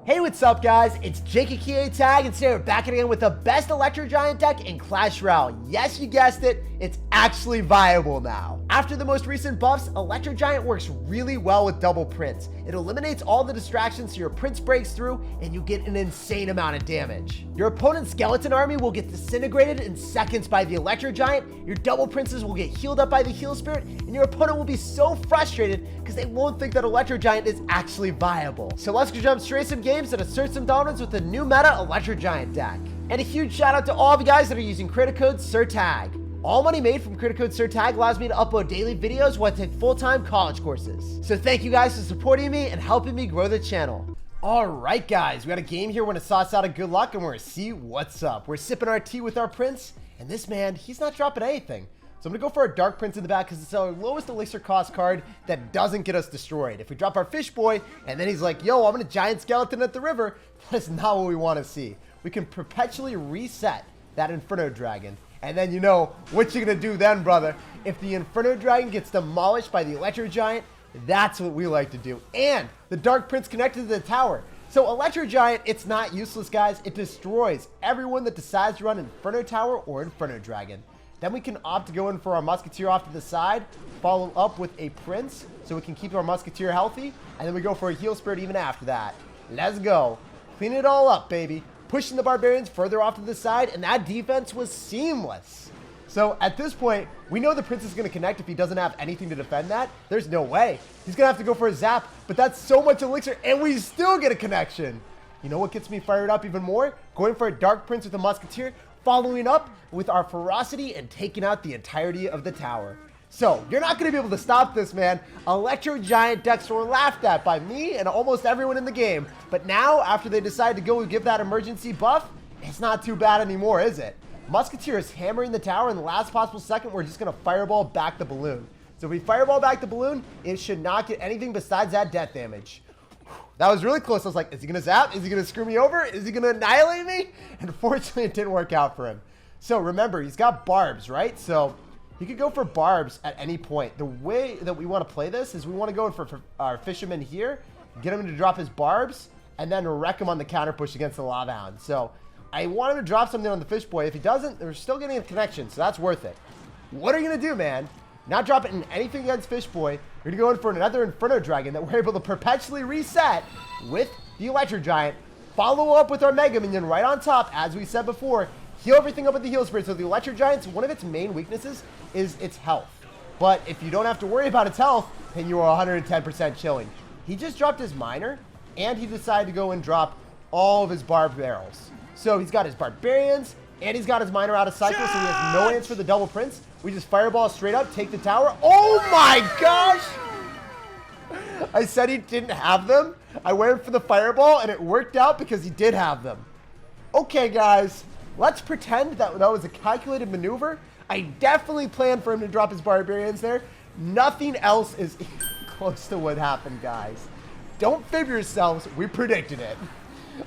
Hey, what's up, guys? It's SirTagCR, and today we're back again with the best Electro Giant deck in Clash Royale. Yes, you guessed it, it's actually viable now. After the most recent buffs, Electro Giant works really well with double prints. It eliminates all the distractions so your prince breaks through and you get an insane amount of damage. Your opponent's skeleton army will get disintegrated in seconds by the Electro Giant, your double princes will get healed up by the heal spirit, and your opponent will be so frustrated because they won't think that Electro Giant is actually viable. So let's go jump straight some games and assert some dominance with the new meta Electro Giant deck. And a huge shout out to all of you guys that are using credit code SirTag. All money made from credit code SirTag allows me to upload daily videos while I take full-time college courses. So thank you guys for supporting me and helping me grow the channel. All right, guys, we got a game here. We're gonna sauce out of good luck and we're gonna see what's up. We're sipping our tea with our prince, and this man, he's not dropping anything. So I'm gonna go for a Dark Prince in the back because it's our lowest elixir cost card that doesn't get us destroyed. If we drop our Fish Boy and then he's like, yo, I'm gonna Giant Skeleton at the river, that is not what we wanna see. We can perpetually reset that Inferno Dragon. And then you know what you're gonna do then, brother. If the Inferno Dragon gets demolished by the Electro Giant, that's what we like to do. And the Dark Prince connected to the tower. So Electro Giant, it's not useless, guys. It destroys everyone that decides to run Inferno Tower or Inferno Dragon. Then we can opt to go in for our Musketeer off to the side, follow up with a Prince so we can keep our Musketeer healthy, and then we go for a Heal Spirit even after that. Let's go. Clean it all up, baby. Pushing the Barbarians further off to the side, and that defense was seamless. So at this point, we know the Prince is going to connect if he doesn't have anything to defend that. There's no way. He's going to have to go for a Zap, but that's so much elixir, and we still get a connection. You know what gets me fired up even more? Going for a Dark Prince with a Musketeer, following up with our ferocity and taking out the entirety of the tower. So you're not going to be able to stop this, man. Electro Giant decks were laughed at by me and almost everyone in the game. But now, after they decide to go and give that emergency buff, it's not too bad anymore, is it? Musketeer is hammering the tower in the last possible second. We're just going to fireball back the balloon. So if we fireball back the balloon, it should not get anything besides that death damage. That was really close. I was like, is he going to zap? Is he going to screw me over? Is he going to annihilate me? And unfortunately, it didn't work out for him. So remember, he's got barbs, right? So he could go for barbs at any point. The way that we want to play this is we want to go in for our fisherman here, get him to drop his barbs, and then wreck him on the counter push against the Lava Hound. So I want him to drop something on the Fish Boy. If he doesn't, we're still getting a connection, so that's worth it. What are you going to do, man? Not dropping anything against Fish Boy. We're going to go in for another Inferno Dragon that we're able to perpetually reset with the Electro Giant. Follow up with our Mega Minion right on top, as we said before. Heal everything up with the Heal Spirit. So the Electro Giant's, one of its main weaknesses is its health. But if you don't have to worry about its health, then you are 110% chilling. He just dropped his Miner, and he decided to go and drop all of his Barbed Barrels. So he's got his Barbarians, and he's got his Miner out of cycle, so he has no answer for the Double Prince. We just fireball straight up, take the tower. Oh my gosh! I said he didn't have them. I went for the fireball, and it worked out because he did have them. Okay, guys. Let's pretend that was a calculated maneuver. I definitely planned for him to drop his Barbarians there. Nothing else is close to what happened, guys. Don't fib yourselves. We predicted it.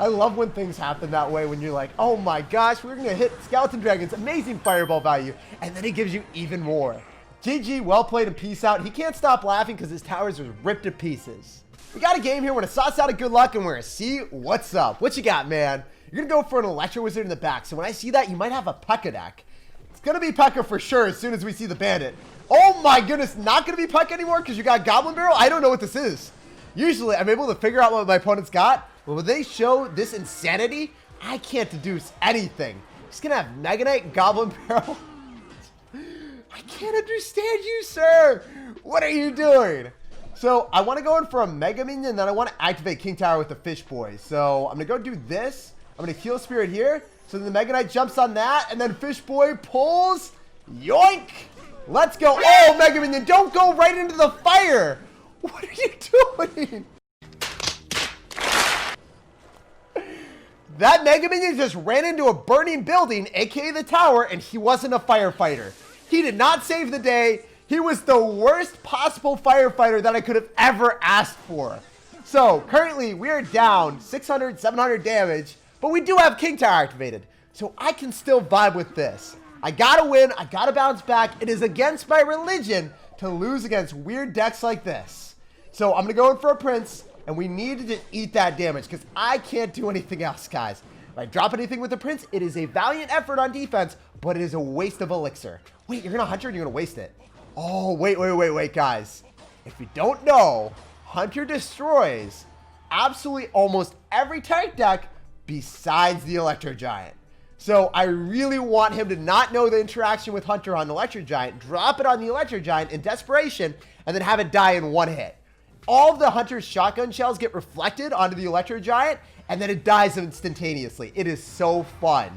I love when things happen that way, when you're like, oh my gosh, we're going to hit Skeleton Dragons. Amazing fireball value. And then he gives you even more. GG, well played, and peace out. He can't stop laughing because his towers are ripped to pieces. We got a game here. We're going to sauce out of good luck, and we're going to see what's up. What you got, man? You're going to go for an Electro Wizard in the back. So when I see that, you might have a Pekka deck. It's going to be Pekka for sure as soon as we see the Bandit. Oh my goodness, not going to be Pekka anymore because you got Goblin Barrel? I don't know what this is. Usually, I'm able to figure out what my opponent's got. But when they show this insanity, I can't deduce anything. He's going to have Mega Knight and Goblin Barrel. I can't understand you, sir. What are you doing? So I want to go in for a Mega Minion, and then I want to activate King Tower with the Fish Boy. So I'm going to go do this. I'm going to Heal Spirit here. So then the Mega Knight jumps on that, and then Fish Boy pulls. Yoink! Let's go. Oh, Mega Minion, don't go right into the fire. What are you doing? That Mega Minion just ran into a burning building, aka the tower, and he wasn't a firefighter. He did not save the day. He was the worst possible firefighter that I could have ever asked for. So currently we are down 600, 700 damage. But we do have King Tower activated, so I can still vibe with this. I gotta win. I gotta bounce back. It is against my religion to lose against weird decks like this. So I'm going to go in for a Prince. and we need to eat that damage because I can't do anything else, guys. If I drop anything with the Prince, it is a valiant effort on defense, but it is a waste of elixir. Wait, you're going to Hunter and you're going to waste it. Oh, wait, guys. If you don't know, Hunter destroys absolutely almost every tank deck besides the Electro Giant. So I really want him to not know the interaction with Hunter on the Electro Giant, drop it on the Electro Giant in desperation, and then have it die in one hit. All of the Hunter's shotgun shells get reflected onto the Electro Giant, and then it dies instantaneously. It is so fun.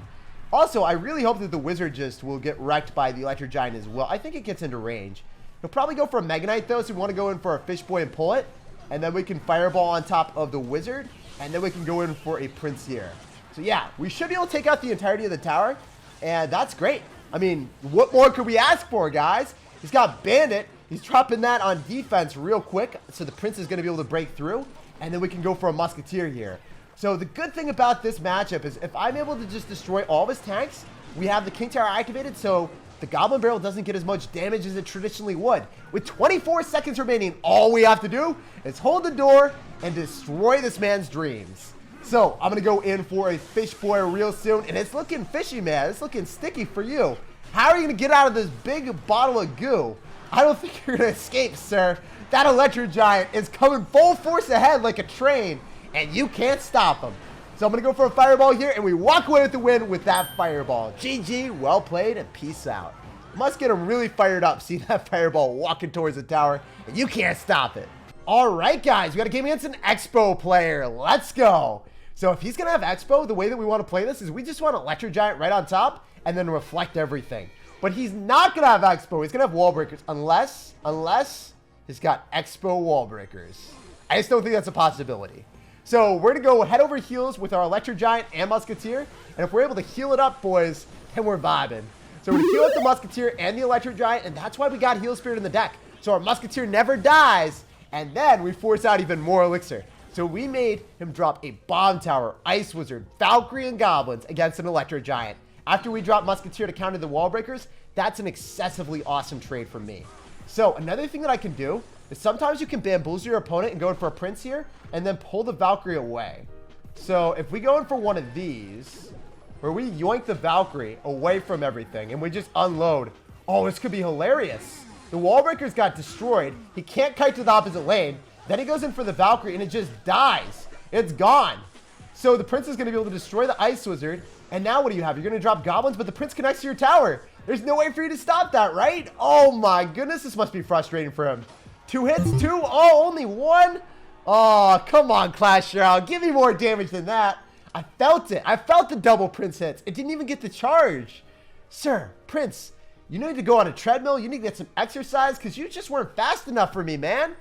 Also, I really hope that the Wizard just will get wrecked by the Electro Giant as well. I think it gets into range. He'll probably go for a Mega Knight, though, so we want to go in for a Fish Boy and pull it. And then we can Fireball on top of the Wizard, and then we can go in for a Prince here. So yeah, we should be able to take out the entirety of the tower, and that's great. I mean, what more could we ask for, guys? He's got Bandit. He's dropping that on defense real quick, so the Prince is going to be able to break through, and then we can go for a Musketeer here. So the good thing about this matchup is if I'm able to just destroy all of his tanks, we have the King Tower activated, so the Goblin Barrel doesn't get as much damage as it traditionally would. With 24 seconds remaining, all we have to do is hold the door and destroy this man's dreams. So I'm going to go in for a Fish Boy real soon, and it's looking fishy, man. It's looking sticky for you. How are you going to get out of this big bottle of goo? I don't think you're going to escape, sir. That Electro Giant is coming full force ahead like a train, and you can't stop him. So I'm going to go for a Fireball here, and we walk away with the win with that Fireball. GG, well played, and peace out. Must get him really fired up seeing that Fireball walking towards the tower, and you can't stop it. All right, guys, we got a game against an Expo player. Let's go. So if he's going to have Expo, the way that we want to play this is we just want Electro Giant right on top and then reflect everything. But he's not going to have Expo. He's going to have Wall Breakers unless he's got Expo Wall Breakers. I just don't think that's a possibility. So we're going to go head over heels with our Electro Giant and Musketeer. And if we're able to heal it up, boys, then we're vibing. So we're going to heal up the Musketeer and the Electro Giant, and that's why we got Heal Spirit in the deck. So our Musketeer never dies, and then we force out even more Elixir. So we made him drop a Bomb Tower, Ice Wizard, Valkyrie, and Goblins against an Electro Giant. After we drop Musketeer to counter the Wall Breakers, that's an excessively awesome trade from me. So another thing that I can do is sometimes you can bamboozle your opponent and go in for a Prince here, and then pull the Valkyrie away. So if we go in for one of these, where we yoink the Valkyrie away from everything, and we just unload, oh, this could be hilarious. The Wall Breakers got destroyed. He can't kite to the opposite lane. Then he goes in for the Valkyrie, and it just dies. It's gone. So the Prince is going to be able to destroy the Ice Wizard. And now what do you have? You're going to drop Goblins, but the Prince connects to your tower. There's no way for you to stop that, right? Oh, my goodness. This must be frustrating for him. 2 hits? 2? Oh, only 1? Oh, come on, Clash Royale. Give me more damage than that. I felt it. I felt the double Prince hits. It didn't even get the charge. Sir, Prince, you need to go on a treadmill. You need to get some exercise because you just weren't fast enough for me, man.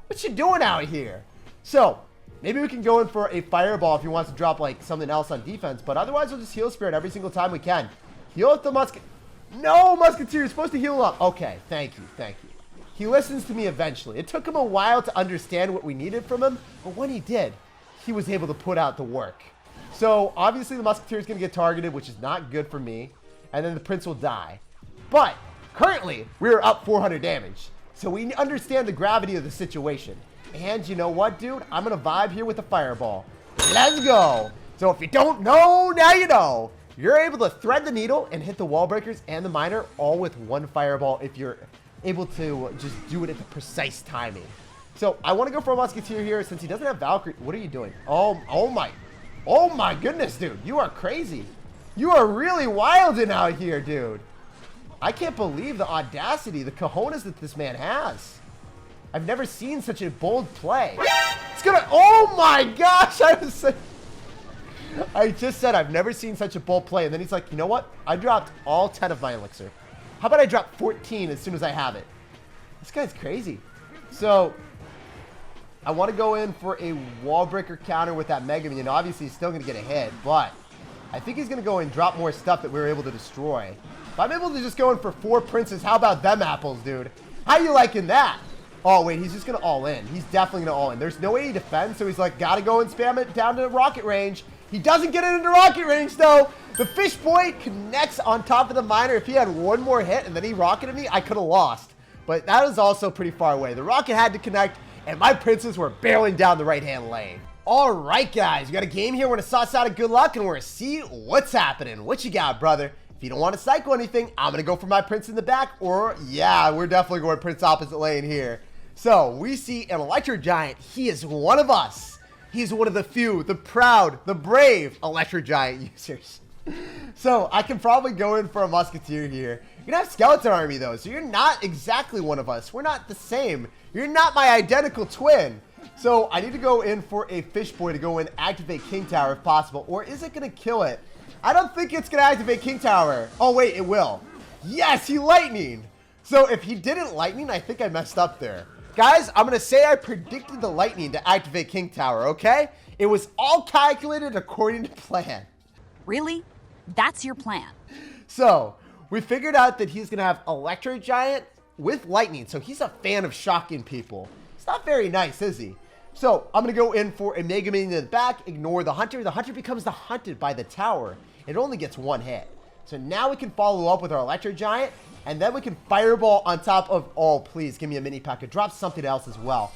What you doing out here? So maybe we can go in for a Fireball if he wants to drop like something else on defense, but otherwise we'll just Heal Spirit every single time we can. Heal up the No, Musketeer, you're supposed to heal up. Okay, thank you. He listens to me eventually. It took him a while to understand what we needed from him, but when he did, he was able to put out the work. So obviously the Musketeer is going to get targeted, which is not good for me, and then the Prince will die. But currently, we're up 400 damage. So we understand the gravity of the situation. And you know what, dude? I'm going to vibe here with a Fireball. Let's go. So if you don't know, now you know. You're able to thread the needle and hit the Wall Breakers and the Miner all with one Fireball if you're able to just do it at the precise timing. So I want to go for a Musketeer here since he doesn't have Valkyrie. What are you doing? Oh my goodness, dude. You are crazy. You are really wilding out here, dude. I can't believe the audacity, the cojones that this man has. I've never seen such a bold play. It's gonna, oh my gosh, I just said I've never seen such a bold play, and then he's like, you know what? I dropped all 10 of my Elixir. How about I drop 14 as soon as I have it? This guy's crazy. So I want to go in for a Wall Breaker counter with that Mega Minion. Obviously, he's still going to get a hit, but I think he's going to go and drop more stuff that we were able to destroy. If I'm able to just go in for 4 Princes, how about them apples, dude? How you liking that? Oh, wait, he's just going to all in. He's definitely going to all in. There's no way he defends, so he's like, got to go and spam it down to rocket range. He doesn't get it into rocket range, though. The Fish Boy connects on top of the Miner. If he had one more hit and then he rocketed me, I could have lost. but that was also pretty far away. The rocket had to connect, and my princes were barreling down the right-hand lane. All right, guys, we got a game here. We're going to sauce out a good luck, and we're going to see what's happening. What you got, brother? If you don't want to cycle anything, I'm going to go for my prince in the back, or, yeah, we're definitely going prince opposite lane here. So, we see an Electro Giant. He is one of us. He's one of the few, the proud, the brave Electro Giant users. So, I can probably go in for a Musketeer here. You're going to have Skeleton Army, though, so you're not exactly one of us. We're not the same. You're not my identical twin. So, I need to go in for a Fish Boy to go in, activate King Tower if possible. Or is it going to kill it? I don't think it's going to activate King Tower. Oh, wait, it will. Yes, he lightning. So, if he didn't lightning, I think I messed up there. Guys, I'm going to say I predicted the lightning to activate King Tower, okay? It was all calculated according to plan. Really? That's your plan? So, we figured out that he's going to have Electro Giant with lightning. So, he's a fan of shocking people. It's not very nice, is he? So, I'm going to go in for a Mega Minion in the back, ignore the Hunter. The Hunter becomes the hunted by the tower. It only gets one hit. So, now we can follow up with our Electro Giant, and then we can Fireball on top of... Oh, please, give me a Mini Pekka. Drop something else as well.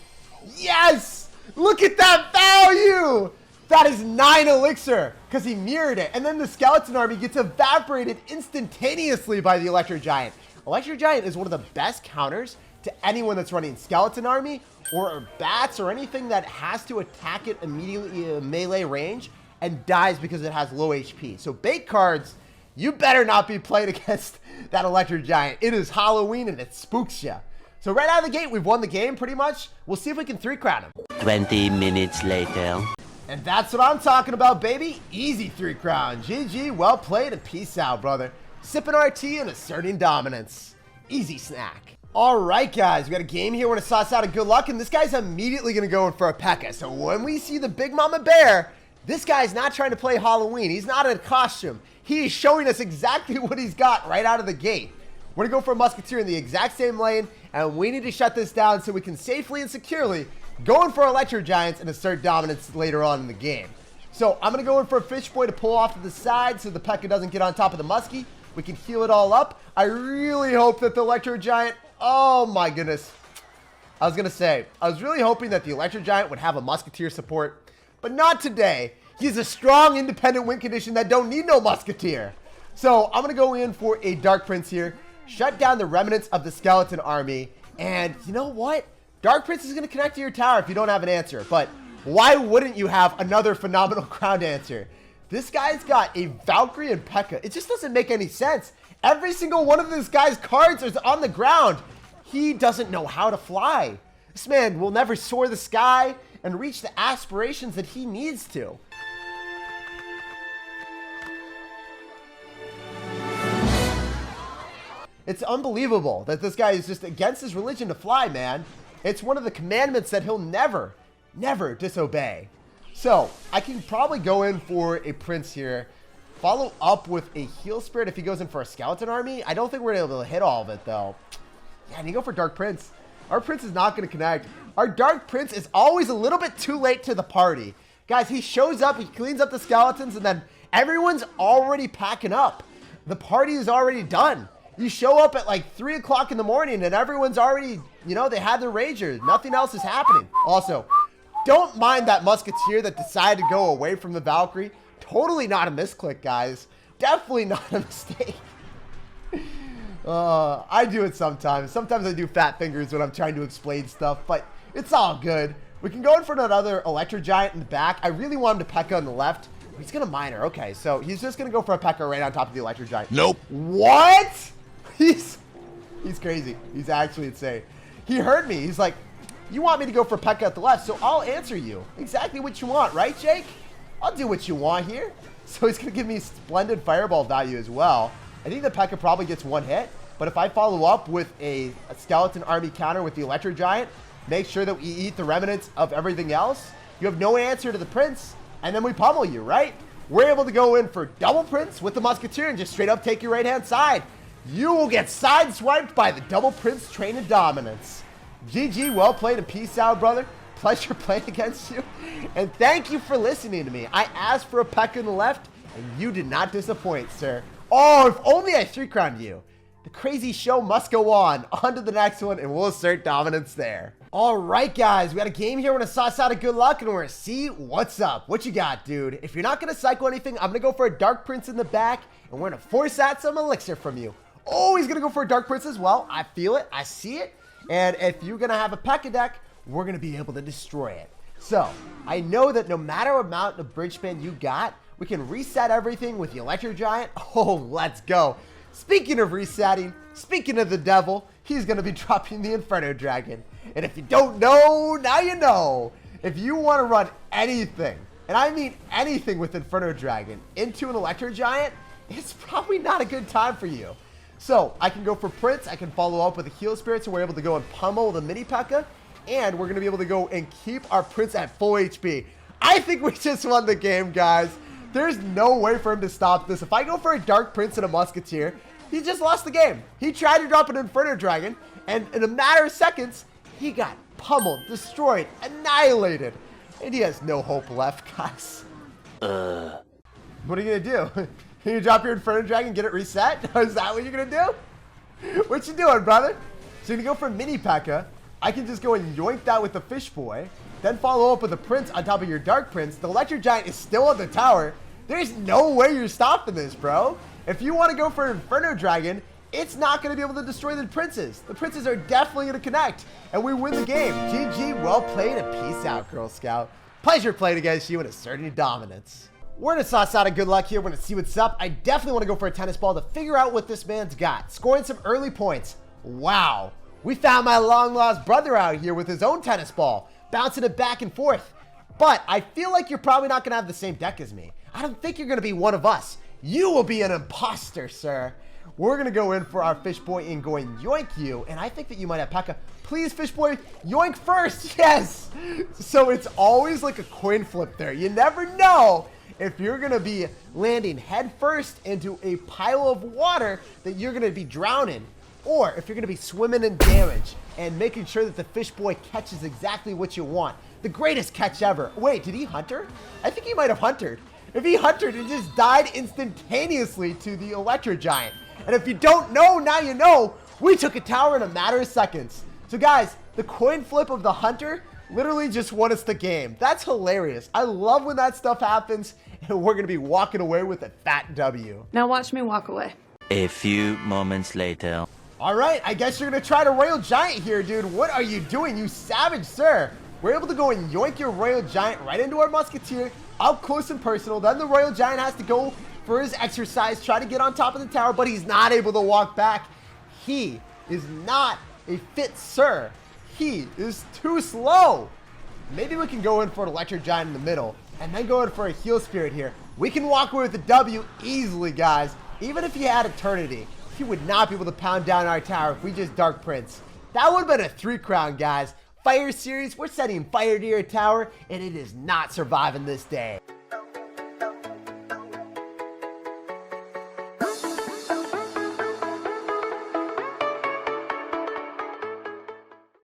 Yes! Look at that value! That is 9 Elixir, because he mirrored it. And then the Skeleton Army gets evaporated instantaneously by the Electro Giant. Electro Giant is one of the best counters to anyone that's running Skeleton Army or bats or anything that has to attack it immediately in melee range and dies because it has low HP. So bait cards, you better not be playing against that Electro Giant. It is Halloween and it spooks you. So right out of the gate, we've won the game pretty much. We'll see if we can 3-crown him. 20 minutes later. And that's what I'm talking about, baby. Easy 3-crown. GG, well played, and peace out, brother. Sipping RT and asserting dominance. Easy snack. All right, guys, we got a game here. We're going to sauce out a good luck, and this guy's immediately going to go in for a Pekka. So when we see the Big Mama Bear, this guy's not trying to play Halloween. He's not in a costume. He is showing us exactly what he's got right out of the gate. We're going to go for a Musketeer in the exact same lane, and we need to shut this down so we can safely and securely go in for Electro Giants and assert dominance later on in the game. So I'm going to go in for a Fish Boy to pull off to the side so the Pekka doesn't get on top of the Muskie. We can heal it all up. I really hope that the Electro Giant... Oh my goodness. I was going to say, I was really hoping that the Electro Giant would have a Musketeer support, but not today. He's a strong, independent win condition that don't need no Musketeer. So I'm going to go in for a Dark Prince here, shut down the remnants of the Skeleton Army, and you know what? Dark Prince is going to connect to your tower if you don't have an answer, but why wouldn't you have another phenomenal ground answer? This guy's got a Valkyrie and Pekka. It just doesn't make any sense. Every single one of this guy's cards is on the ground. He doesn't know how to fly. This man will never soar the sky and reach the aspirations that he needs to. It's unbelievable that this guy is just against his religion to fly, man. It's one of the commandments that he'll never disobey. So, I can probably go in for a Prince here. Follow up with a Heal Spirit if he goes in for a Skeleton Army. I don't think we're able to hit all of it, though. Yeah, and you go for Dark Prince. Our Prince is not going to connect. Our Dark Prince is always a little bit too late to the party. Guys, he shows up, he cleans up the skeletons, and then everyone's already packing up. The party is already done. You show up at like 3 o'clock in the morning and everyone's already, you know, they had their rager. Nothing else is happening. Also, don't mind that Musketeer that decided to go away from the Valkyrie. Totally not a misclick, guys. Definitely not a mistake. I do it sometimes. Sometimes I do fat fingers when I'm trying to explain stuff, but it's all good. We can go in for another Electro Giant in the back. I really want him to Pekka on the left. He's going to miner. Okay, so he's just going to go for a Pekka right on top of the Electro Giant. Nope. What? He's crazy. He's actually insane. He heard me. He's like, you want me to go for Pekka at the left, so I'll answer you. Exactly what you want, right, Jake? I'll do what you want here. So he's going to give me splendid fireball value as well. I think the Pekka probably gets one hit, but if I follow up with a Skeleton Army counter with the Electro Giant, make sure that we eat the remnants of everything else, you have no answer to the Prince, and then we pummel you, right? We're able to go in for double Prince with the Musketeer and just straight up take your right-hand side. You will get sideswiped by the double Prince train of dominance. GG, well played, and peace out, brother. Pleasure playing against you. And thank you for listening to me. I asked for a Pekka on the left, and you did not disappoint, sir. Oh, if only I 3-crowned you. the crazy show must go on. On to the next one, and we'll assert dominance there. All right, guys, we got a game here. We're gonna sauce out a good luck, and we're gonna see what's up. What you got, dude? If you're not gonna cycle anything, I'm gonna go for a Dark Prince in the back, and we're gonna force out some elixir from you. Oh, he's gonna go for a Dark Prince as well. I feel it, I see it. And if you're gonna have a Pekka deck, we're gonna be able to destroy it. So, I know that no matter what amount of bridge span you got, we can reset everything with the Electro Giant. Oh, let's go. Speaking of resetting, speaking of the devil, he's gonna be dropping the Inferno Dragon. And if you don't know, now you know. If you want to run anything, and I mean anything with Inferno Dragon, into an Electro Giant, it's probably not a good time for you. So I can go for Prince, I can follow up with a Heal Spirit, so we're able to go and pummel the mini Pekka, and we're going to be able to go and keep our Prince at full HP. I think we just won the game, guys. There's no way for him to stop this. If I go for a Dark Prince and a Musketeer, he just lost the game. He tried to drop an Inferno Dragon, and in a matter of seconds, he got pummeled, destroyed, annihilated. And he has no hope left, guys. What are you going to do? You drop your Inferno Dragon, get it reset? Is that what you're going to do? What you doing, brother? So you're going to go for Mini Pekka. I can just go and yoink that with the Fish Boy. Then follow up with a Prince on top of your Dark Prince. The Electro Giant is still on the tower. There's no way you're stopping this, bro. If you want to go for an Inferno Dragon, it's not going to be able to destroy the Princes. The Princes are definitely going to connect, and we win the game. GG, well played, and peace out, Girl Scout. Pleasure playing against you and asserting dominance. We're going to sauce out a good luck here. We're going to see what's up. I definitely want to go for a tennis ball to figure out what this man's got. Scoring some early points. Wow. We found my long-lost brother out here with his own tennis ball, bouncing it back and forth. But I feel like you're probably not going to have the same deck as me. I don't think you're going to be one of us. You will be an imposter, sir. We're going to go in for our Fish Boy and go and yoink you. And I think that you might have Pekka. Please, Fish Boy, yoink first. Yes. So it's always like a coin flip there. You never know if you're going to be landing head first into a pile of water that you're going to be drowning, or if you're going to be swimming in damage and making sure that the Fish Boy catches exactly what you want. The greatest catch ever. Wait, did he hunter? I think he might have huntered. If he huntered, he just died instantaneously to the Electro Giant. And if you don't know, now you know. We took a tower in a matter of seconds. So guys, the coin flip of the hunter literally just won us the game. That's hilarious. I love when that stuff happens, and we're going to be walking away with a fat W. Now watch me walk away. A few moments later. All right, I guess you're going to try to Royal Giant here, dude. What are you doing, you savage, sir? We're able to go and yoink your Royal Giant right into our Musketeer, up close and personal. Then the Royal Giant has to go for his exercise, try to get on top of the tower, but he's not able to walk back. He is not a fit sir. He is too slow. Maybe we can go in for an Electro Giant in the middle and then go in for a Heal Spirit here. We can walk away with a W easily, guys. Even if he had Eternity, he would not be able to pound down our tower if we just Dark Prince. That would have been a 3-crown, guys. Fire series, we're setting fire to your tower, and it is not surviving this day.